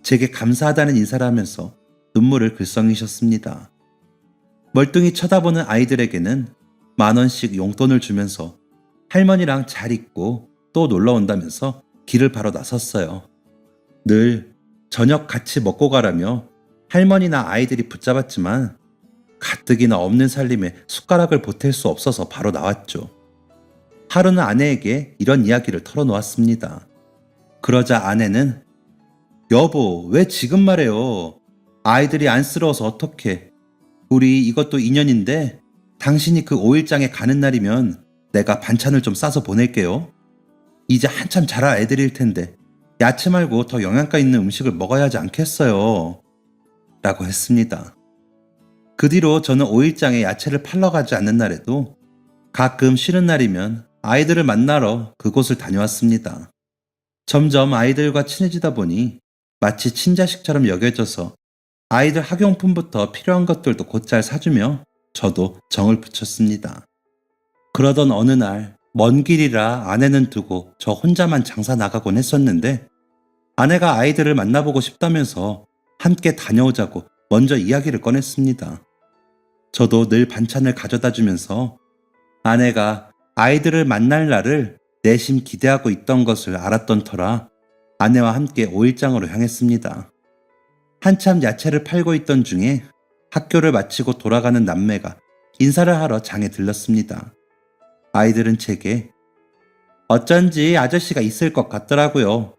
제게 감사하다는 인사를 하면서 눈물을 글썽이셨습니다. 멀뚱히 쳐다보는 아이들에게는 10,000원씩 용돈을 주면서 할머니랑 잘 있고 또 놀러 온다면서 길을 바로 나섰어요. 늘 저녁 같이 먹고 가라며 할머니나 아이들이 붙잡았지만 가뜩이나 없는 살림에 숟가락을 보탤 수 없어서 바로 나왔죠. 하루는 아내에게 이런 이야기를 털어놓았습니다. 그러자 아내는 여보, 왜 지금 말해요? 아이들이 안쓰러워서 어떡해. 우리 이것도 인연인데 당신이 그 5일장에 가는 날이면 내가 반찬을 좀 싸서 보낼게요. 이제 한참 자랄 애들일 텐데 야채 말고 더 영양가 있는 음식을 먹어야 하지 않겠어요? 라고 했습니다. 그 뒤로 저는 5일장에 야채를 팔러 가지 않는 날에도 가끔 쉬는 날이면 아이들을 만나러 그곳을 다녀왔습니다. 점점 아이들과 친해지다 보니 마치 친자식처럼 여겨져서 아이들 학용품부터 필요한 것들도 곧잘 사주며 저도 정을 붙였습니다. 그러던 어느 날 먼 길이라 아내는 두고 저 혼자만 장사 나가곤 했었는데 아내가 아이들을 만나보고 싶다면서 함께 다녀오자고 먼저 이야기를 꺼냈습니다. 저도 늘 반찬을 가져다 주면서 아내가 아이들을 만날 날을 내심 기대하고 있던 것을 알았던 터라 아내와 함께 5일장으로 향했습니다. 한참 야채를 팔고 있던 중에 학교를 마치고 돌아가는 남매가 인사를 하러 장에 들렀습니다. 아이들은 제게 어쩐지 아저씨가 있을 것 같더라고요.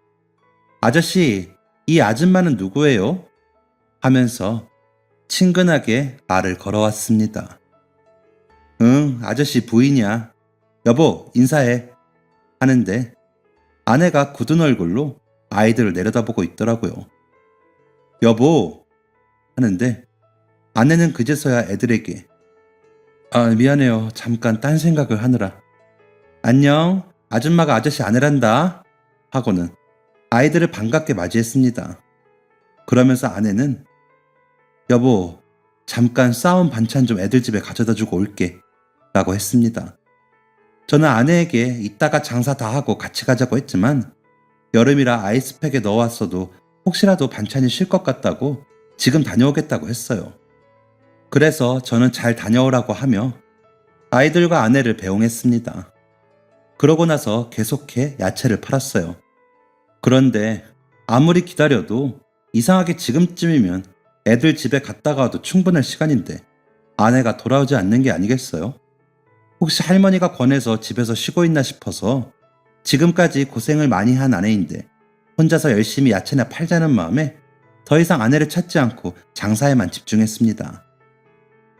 아저씨, 이 아줌마는 누구예요? 하면서 친근하게 말을 걸어왔습니다. 응, 아저씨 부인이야. 여보, 인사해. 하는데 아내가 굳은 얼굴로 아이들을 내려다보고 있더라고요. 여보! 하는데 아내는 그제서야 애들에게 미안해요. 잠깐 딴 생각을 하느라. 안녕. 아줌마가 아저씨 아내란다. 하고는 아이들을 반갑게 맞이했습니다. 그러면서 아내는 여보, 잠깐 싸온 반찬 좀 애들 집에 가져다 주고 올게. 라고 했습니다. 저는 아내에게 이따가 장사 다 하고 같이 가자고 했지만 여름이라 아이스팩에 넣어왔어도 혹시라도 반찬이 쉴 것 같다고 지금 다녀오겠다고 했어요. 그래서 저는 잘 다녀오라고 하며 아이들과 아내를 배웅했습니다. 그러고 나서 계속해 야채를 팔았어요. 그런데 아무리 기다려도 이상하게 지금쯤이면 애들 집에 갔다가 와도 충분할 시간인데 아내가 돌아오지 않는 게 아니겠어요? 혹시 할머니가 권해서 집에서 쉬고 있나 싶어서 지금까지 고생을 많이 한 아내인데 혼자서 열심히 야채나 팔자는 마음에 더 이상 아내를 찾지 않고 장사에만 집중했습니다.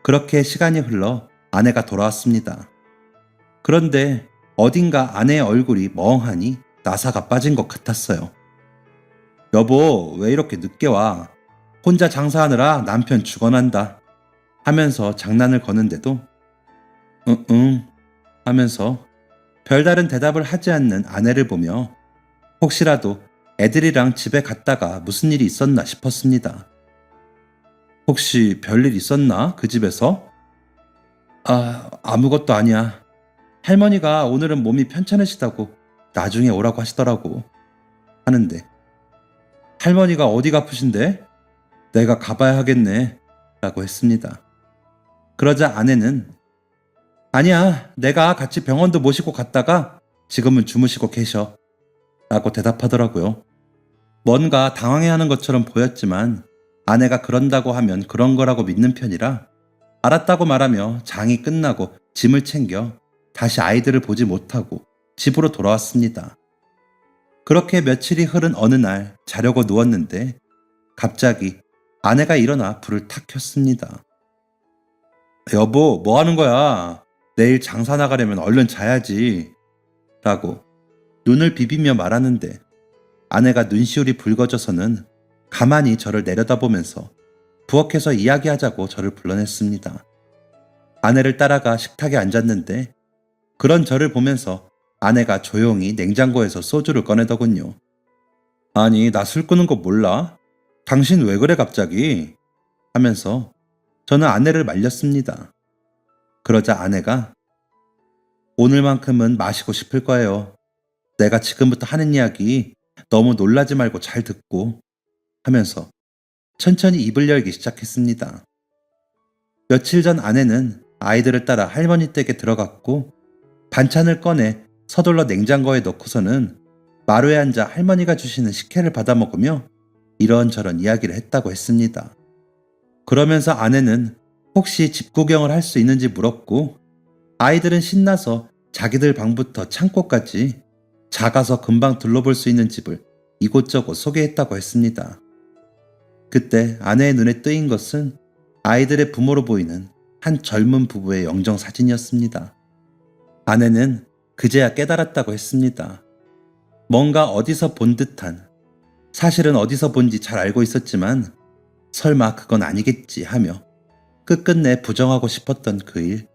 그렇게 시간이 흘러 아내가 돌아왔습니다. 그런데 어딘가 아내의 얼굴이 멍하니 나사가 빠진 것 같았어요. 여보, 왜 이렇게 늦게 와? 혼자 장사하느라 남편 죽어난다. 하면서 장난을 거는데도 응 하면서 별다른 대답을 하지 않는 아내를 보며 혹시라도 애들이랑 집에 갔다가 무슨 일이 있었나 싶었습니다. 혹시 별일 있었나? 그 집에서? 아무것도 아니야. 할머니가 오늘은 몸이 편찮으시다고 나중에 오라고 하시더라고. 하는데 할머니가 어디가 아프신데? 내가 가봐야 하겠네. 라고 했습니다. 그러자 아내는 아니야, 내가 같이 병원도 모시고 갔다가 지금은 주무시고 계셔. 라고 대답하더라고요. 뭔가 당황해하는 것처럼 보였지만 아내가 그런다고 하면 그런 거라고 믿는 편이라 알았다고 말하며 장이 끝나고 짐을 챙겨 다시 아이들을 보지 못하고 집으로 돌아왔습니다. 그렇게 며칠이 흐른 어느 날 자려고 누웠는데 갑자기 아내가 일어나 불을 탁 켰습니다. 여보, 뭐 하는 거야? 내일 장사 나가려면 얼른 자야지. 라고 눈을 비비며 말하는데 아내가 눈시울이 붉어져서는 가만히 저를 내려다보면서 부엌에서 이야기하자고 저를 불러냈습니다. 아내를 따라가 식탁에 앉았는데 그런 저를 보면서 아내가 조용히 냉장고에서 소주를 꺼내더군요. 아니, 나 술 끄는 거 몰라? 당신 왜 그래 갑자기? 하면서 저는 아내를 말렸습니다. 그러자 아내가 오늘만큼은 마시고 싶을 거예요. 내가 지금부터 하는 이야기 너무 놀라지 말고 잘 듣고 하면서 천천히 입을 열기 시작했습니다. 며칠 전 아내는 아이들을 따라 할머니 댁에 들어갔고 반찬을 꺼내 서둘러 냉장고에 넣고서는 마루에 앉아 할머니가 주시는 식혜를 받아 먹으며 이런저런 이야기를 했다고 했습니다. 그러면서 아내는 혹시 집 구경을 할 수 있는지 물었고 아이들은 신나서 자기들 방부터 창고까지 작아서 금방 둘러볼 수 있는 집을 이곳저곳 소개했다고 했습니다. 그때 아내의 눈에 뜨인 것은 아이들의 부모로 보이는 한 젊은 부부의 영정 사진이었습니다. 아내는 그제야 깨달았다고 했습니다. 뭔가 어디서 본 듯한, 사실은 어디서 본지 잘 알고 있었지만 설마 그건 아니겠지 하며 끝끝내 부정하고 싶었던 그 일,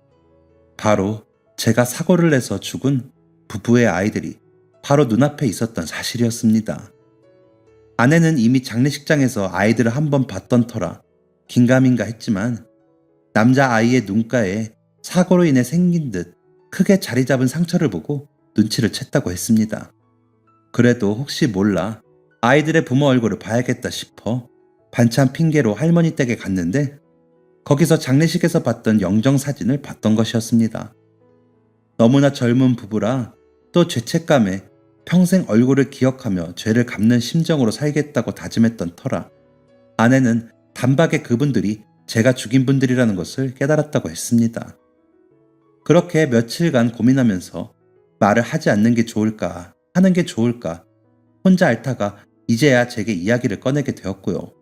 바로 제가 사고를 내서 죽은 부부의 아이들이 바로 눈앞에 있었던 사실이었습니다. 아내는 이미 장례식장에서 아이들을 한번 봤던 터라 긴가민가 했지만 남자아이의 눈가에 사고로 인해 생긴 듯 크게 자리 잡은 상처를 보고 눈치를 챘다고 했습니다. 그래도 혹시 몰라 아이들의 부모 얼굴을 봐야겠다 싶어 반찬 핑계로 할머니 댁에 갔는데 거기서 장례식에서 봤던 영정사진을 봤던 것이었습니다. 너무나 젊은 부부라 또 죄책감에 평생 얼굴을 기억하며 죄를 갚는 심정으로 살겠다고 다짐했던 터라 아내는 단박에 그분들이 제가 죽인 분들이라는 것을 깨달았다고 했습니다. 그렇게 며칠간 고민하면서 말을 하지 않는 게 좋을까 하는 게 좋을까 혼자 앓다가 이제야 제게 이야기를 꺼내게 되었고요.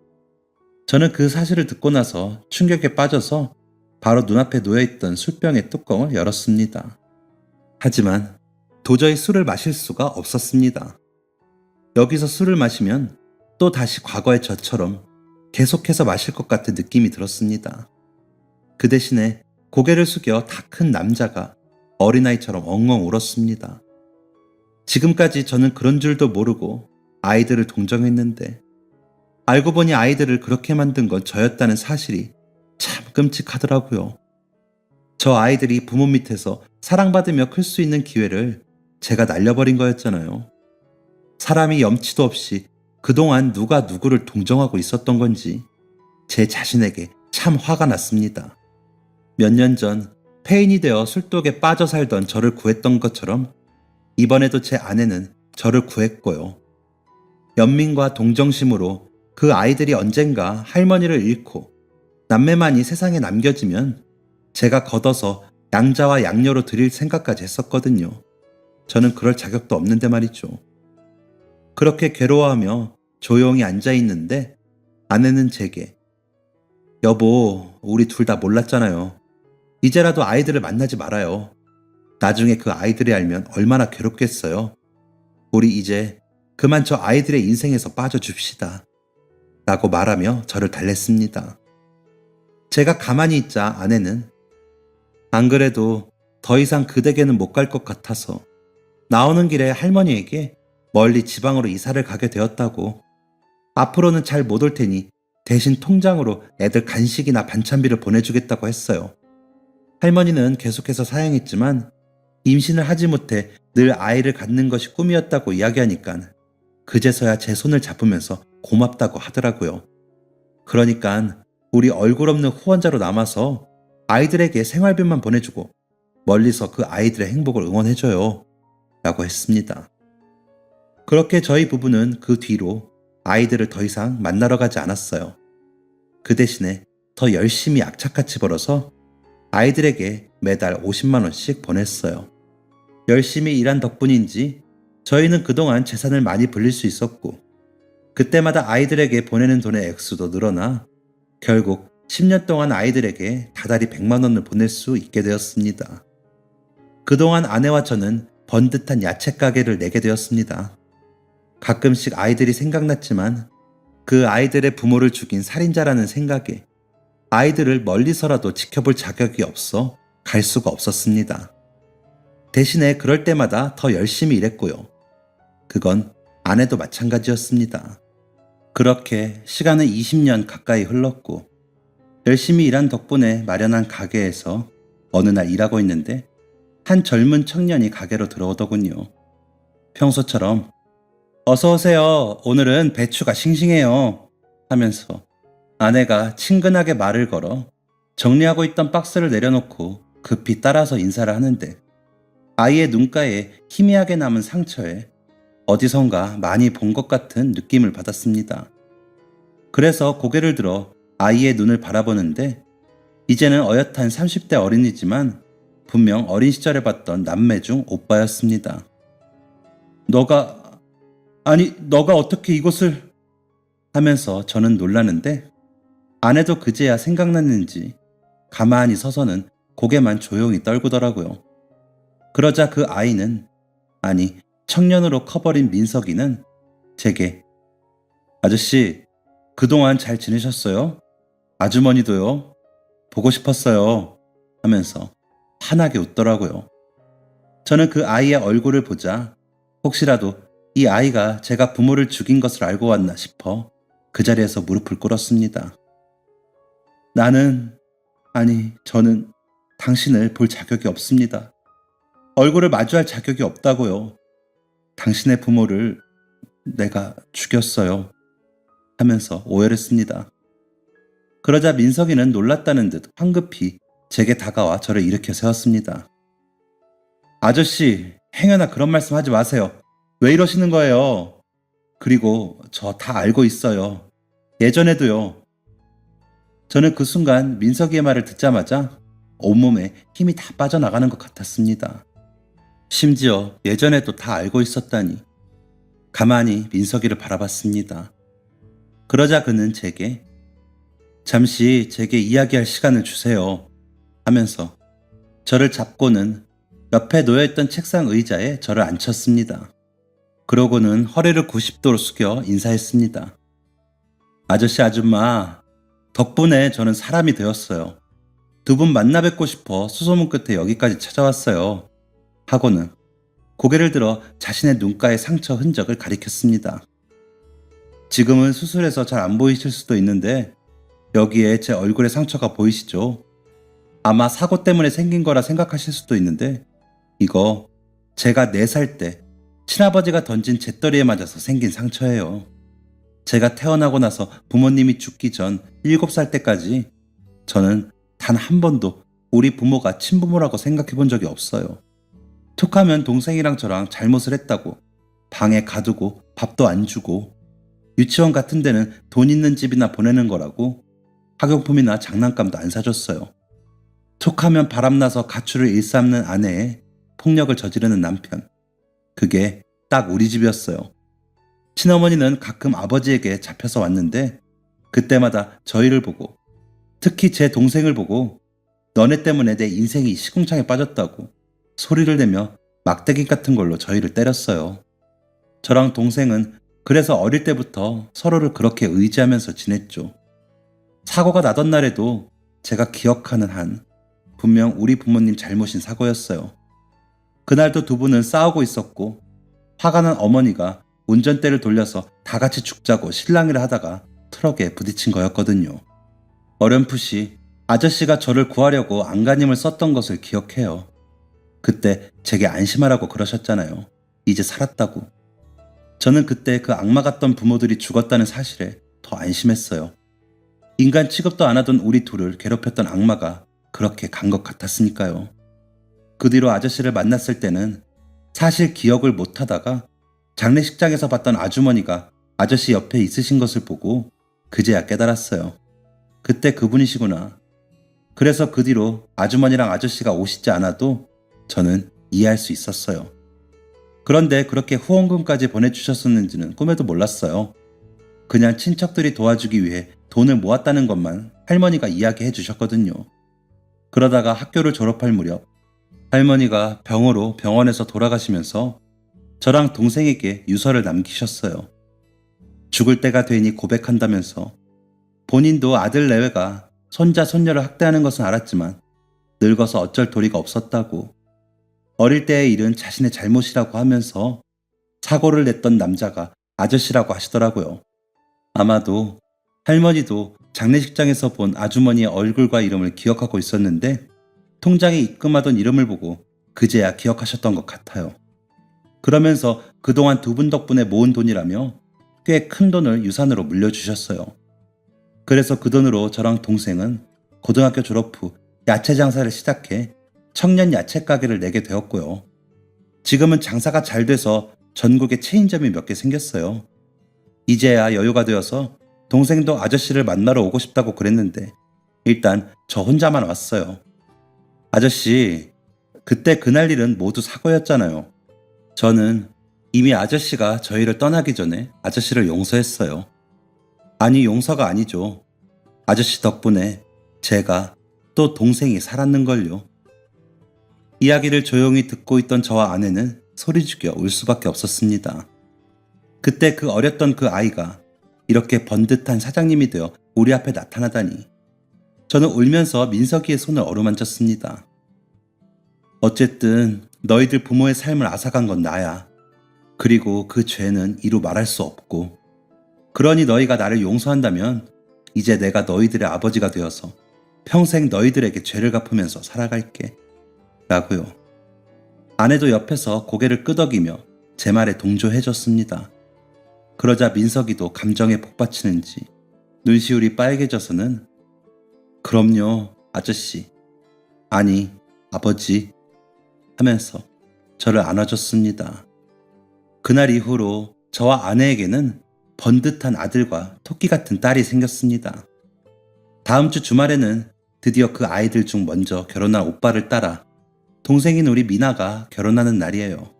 저는 그 사실을 듣고 나서 충격에 빠져서 바로 눈앞에 놓여있던 술병의 뚜껑을 열었습니다. 하지만 도저히 술을 마실 수가 없었습니다. 여기서 술을 마시면 또 다시 과거의 저처럼 계속해서 마실 것 같은 느낌이 들었습니다. 그 대신에 고개를 숙여 다 큰 남자가 어린아이처럼 엉엉 울었습니다. 지금까지 저는 그런 줄도 모르고 아이들을 동정했는데 알고 보니 아이들을 그렇게 만든 건 저였다는 사실이 참 끔찍하더라고요. 저 아이들이 부모 밑에서 사랑받으며 클 수 있는 기회를 제가 날려버린 거였잖아요. 사람이 염치도 없이 그동안 누가 누구를 동정하고 있었던 건지 제 자신에게 참 화가 났습니다. 몇 년 전 폐인이 되어 술독에 빠져 살던 저를 구했던 것처럼 이번에도 제 아내는 저를 구했고요. 연민과 동정심으로 그 아이들이 언젠가 할머니를 잃고 남매만이 세상에 남겨지면 제가 걷어서 양자와 양녀로 드릴 생각까지 했었거든요. 저는 그럴 자격도 없는데 말이죠. 그렇게 괴로워하며 조용히 앉아있는데 아내는 제게 여보, 우리 둘 다 몰랐잖아요. 이제라도 아이들을 만나지 말아요. 나중에 그 아이들이 알면 얼마나 괴롭겠어요. 우리 이제 그만 저 아이들의 인생에서 빠져줍시다. 라고 말하며 저를 달랬습니다. 제가 가만히 있자 아내는 안 그래도 더 이상 그 댁에는 못 갈 것 같아서 나오는 길에 할머니에게 멀리 지방으로 이사를 가게 되었다고 앞으로는 잘 못 올 테니 대신 통장으로 애들 간식이나 반찬비를 보내주겠다고 했어요. 할머니는 계속해서 사양했지만 임신을 하지 못해 늘 아이를 갖는 것이 꿈이었다고 이야기하니까 그제서야 제 손을 잡으면서 고맙다고 하더라고요. 그러니까 우리 얼굴 없는 후원자로 남아서 아이들에게 생활비만 보내주고 멀리서 그 아이들의 행복을 응원해줘요. 라고 했습니다. 그렇게 저희 부부는 그 뒤로 아이들을 더 이상 만나러 가지 않았어요. 그 대신에 더 열심히 악착같이 벌어서 아이들에게 매달 50만 원씩 보냈어요. 열심히 일한 덕분인지 저희는 그동안 재산을 많이 불릴 수 있었고 그때마다 아이들에게 보내는 돈의 액수도 늘어나 결국 10년 동안 아이들에게 다달이 100만 원을 보낼 수 있게 되었습니다. 그동안 아내와 저는 번듯한 야채 가게를 내게 되었습니다. 가끔씩 아이들이 생각났지만 그 아이들의 부모를 죽인 살인자라는 생각에 아이들을 멀리서라도 지켜볼 자격이 없어 갈 수가 없었습니다. 대신에 그럴 때마다 더 열심히 일했고요. 그건 아내도 마찬가지였습니다. 그렇게 시간은 20년 가까이 흘렀고 열심히 일한 덕분에 마련한 가게에서 어느 날 일하고 있는데 한 젊은 청년이 가게로 들어오더군요. 평소처럼 어서 오세요. 오늘은 배추가 싱싱해요. 하면서 아내가 친근하게 말을 걸어 정리하고 있던 박스를 내려놓고 급히 따라서 인사를 하는데 아이의 눈가에 희미하게 남은 상처에 어디선가 많이 본 것 같은 느낌을 받았습니다. 그래서 고개를 들어 아이의 눈을 바라보는데 이제는 어엿한 30대 어린이지만 분명 어린 시절에 봤던 남매 중 오빠였습니다. 너가 어떻게 이곳을 하면서 저는 놀라는데 아내도 그제야 생각났는지 가만히 서서는 고개만 조용히 떨구더라고요. 그러자 그 아이는 청년으로 커버린 민석이는 제게 아저씨 그동안 잘 지내셨어요? 아주머니도요? 보고 싶었어요. 하면서 환하게 웃더라고요. 저는 그 아이의 얼굴을 보자 혹시라도 이 아이가 제가 부모를 죽인 것을 알고 왔나 싶어 그 자리에서 무릎을 꿇었습니다. 저는 당신을 볼 자격이 없습니다. 얼굴을 마주할 자격이 없다고요. 당신의 부모를 내가 죽였어요. 하면서 오열했습니다. 그러자 민석이는 놀랐다는 듯 황급히 제게 다가와 저를 일으켜 세웠습니다. 아저씨, 행여나 그런 말씀 하지 마세요. 왜 이러시는 거예요? 그리고 저 다 알고 있어요. 예전에도요. 저는 그 순간 민석이의 말을 듣자마자 온몸에 힘이 다 빠져나가는 것 같았습니다. 심지어 예전에도 다 알고 있었다니. 가만히 민석이를 바라봤습니다. 그러자 그는 제게 잠시 제게 이야기할 시간을 주세요 하면서 저를 잡고는 옆에 놓여있던 책상 의자에 저를 앉혔습니다. 그러고는 허리를 90도로 숙여 인사했습니다. 아저씨 아줌마, 덕분에 저는 사람이 되었어요. 두 분 만나 뵙고 싶어 수소문 끝에 여기까지 찾아왔어요. 하고는 고개를 들어 자신의 눈가의 상처 흔적을 가리켰습니다. 지금은 수술해서 잘 안 보이실 수도 있는데 여기에 제 얼굴의 상처가 보이시죠? 아마 사고 때문에 생긴 거라 생각하실 수도 있는데 이거 제가 4살 때 친아버지가 던진 재떨이에 맞아서 생긴 상처예요. 제가 태어나고 나서 부모님이 죽기 전 7살 때까지 저는 단 한 번도 우리 부모가 친부모라고 생각해 본 적이 없어요. 툭하면 동생이랑 저랑 잘못을 했다고 방에 가두고 밥도 안 주고 유치원 같은 데는 돈 있는 집이나 보내는 거라고 학용품이나 장난감도 안 사줬어요. 툭하면 바람나서 가출을 일삼는 아내에 폭력을 저지르는 남편. 그게 딱 우리 집이었어요. 친어머니는 가끔 아버지에게 잡혀서 왔는데 그때마다 저희를 보고 특히 제 동생을 보고 너네 때문에 내 인생이 시궁창에 빠졌다고 소리를 내며 막대기 같은 걸로 저희를 때렸어요. 저랑 동생은 그래서 어릴 때부터 서로를 그렇게 의지하면서 지냈죠. 사고가 나던 날에도 제가 기억하는 한 분명 우리 부모님 잘못인 사고였어요. 그날도 두 분은 싸우고 있었고 화가 난 어머니가 운전대를 돌려서 다 같이 죽자고 실랑이를 하다가 트럭에 부딪힌 거였거든요. 어렴풋이 아저씨가 저를 구하려고 안간힘을 썼던 것을 기억해요. 그때 제게 안심하라고 그러셨잖아요. 이제 살았다고. 저는 그때 그 악마 같던 부모들이 죽었다는 사실에 더 안심했어요. 인간 취급도 안 하던 우리 둘을 괴롭혔던 악마가 그렇게 간 것 같았으니까요. 그 뒤로 아저씨를 만났을 때는 사실 기억을 못 하다가 장례식장에서 봤던 아주머니가 아저씨 옆에 있으신 것을 보고 그제야 깨달았어요. 그때 그분이시구나. 그래서 그 뒤로 아주머니랑 아저씨가 오시지 않아도 저는 이해할 수 있었어요. 그런데 그렇게 후원금까지 보내주셨었는지는 꿈에도 몰랐어요. 그냥 친척들이 도와주기 위해 돈을 모았다는 것만 할머니가 이야기해 주셨거든요. 그러다가 학교를 졸업할 무렵 할머니가 병으로 병원에서 돌아가시면서 저랑 동생에게 유서를 남기셨어요. 죽을 때가 되니 고백한다면서 본인도 아들 내외가 손자 손녀를 학대하는 것은 알았지만 늙어서 어쩔 도리가 없었다고, 어릴 때의 일은 자신의 잘못이라고 하면서 사고를 냈던 남자가 아저씨라고 하시더라고요. 아마도 할머니도 장례식장에서 본 아주머니의 얼굴과 이름을 기억하고 있었는데 통장에 입금하던 이름을 보고 그제야 기억하셨던 것 같아요. 그러면서 그동안 두 분 덕분에 모은 돈이라며 꽤 큰 돈을 유산으로 물려주셨어요. 그래서 그 돈으로 저랑 동생은 고등학교 졸업 후 야채 장사를 시작해 청년 야채 가게를 내게 되었고요. 지금은 장사가 잘 돼서 전국에 체인점이 몇 개 생겼어요. 이제야 여유가 되어서 동생도 아저씨를 만나러 오고 싶다고 그랬는데 일단 저 혼자만 왔어요. 아저씨, 그때 그날 일은 모두 사고였잖아요. 저는 이미 아저씨가 저희를 떠나기 전에 아저씨를 용서했어요. 아니, 용서가 아니죠. 아저씨 덕분에 제가 또 동생이 살았는걸요. 이야기를 조용히 듣고 있던 저와 아내는 소리 죽여 울 수밖에 없었습니다. 그때 그 어렸던 그 아이가 이렇게 번듯한 사장님이 되어 우리 앞에 나타나다니. 저는 울면서 민석이의 손을 어루만졌습니다. 어쨌든 너희들 부모의 삶을 앗아간 건 나야. 그리고 그 죄는 이루 말할 수 없고. 그러니 너희가 나를 용서한다면 이제 내가 너희들의 아버지가 되어서 평생 너희들에게 죄를 갚으면서 살아갈게. 라고요. 아내도 옆에서 고개를 끄덕이며 제 말에 동조해줬습니다. 그러자 민석이도 감정에 복받치는지 눈시울이 빨개져서는 그럼요, 아저씨. 아니, 아버지. 하면서 저를 안아줬습니다. 그날 이후로 저와 아내에게는 번듯한 아들과 토끼 같은 딸이 생겼습니다. 다음 주 주말에는 드디어 그 아이들 중 먼저 결혼한 오빠를 따라 동생인 우리 미나가 결혼하는 날이에요.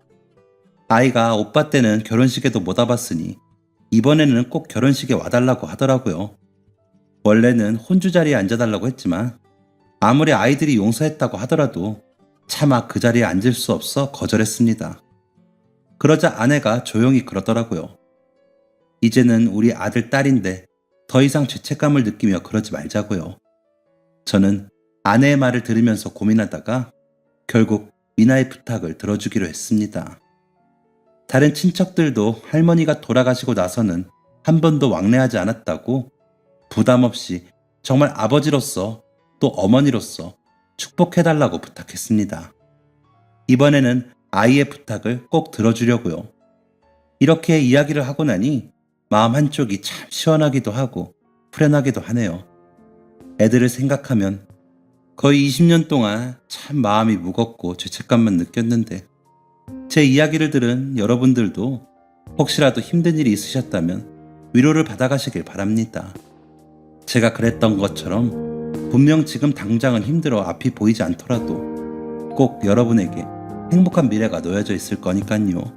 아이가 오빠 때는 결혼식에도 못 와봤으니 이번에는 꼭 결혼식에 와달라고 하더라고요. 원래는 혼주 자리에 앉아달라고 했지만 아무리 아이들이 용서했다고 하더라도 차마 그 자리에 앉을 수 없어 거절했습니다. 그러자 아내가 조용히 그러더라고요. 이제는 우리 아들, 딸인데 더 이상 죄책감을 느끼며 그러지 말자고요. 저는 아내의 말을 들으면서 고민하다가 결국 미나의 부탁을 들어주기로 했습니다. 다른 친척들도 할머니가 돌아가시고 나서는 한 번도 왕래하지 않았다고 부담 없이 정말 아버지로서 또 어머니로서 축복해달라고 부탁했습니다. 이번에는 아이의 부탁을 꼭 들어주려고요. 이렇게 이야기를 하고 나니 마음 한쪽이 참 시원하기도 하고 후련하기도 하네요. 애들을 생각하면 거의 20년 동안 참 마음이 무겁고 죄책감만 느꼈는데 제 이야기를 들은 여러분들도 혹시라도 힘든 일이 있으셨다면 위로를 받아가시길 바랍니다. 제가 그랬던 것처럼 분명 지금 당장은 힘들어 앞이 보이지 않더라도 꼭 여러분에게 행복한 미래가 놓여져 있을 거니까요.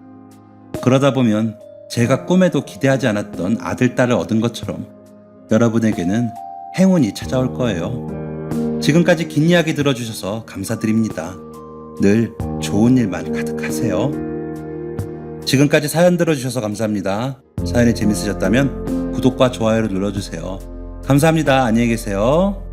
그러다 보면 제가 꿈에도 기대하지 않았던 아들, 딸을 얻은 것처럼 여러분에게는 행운이 찾아올 거예요. 지금까지 긴 이야기 들어주셔서 감사드립니다. 늘 좋은 일만 가득하세요. 지금까지 사연 들어주셔서 감사합니다. 사연이 재밌으셨다면 구독과 좋아요를 눌러주세요. 감사합니다. 안녕히 계세요.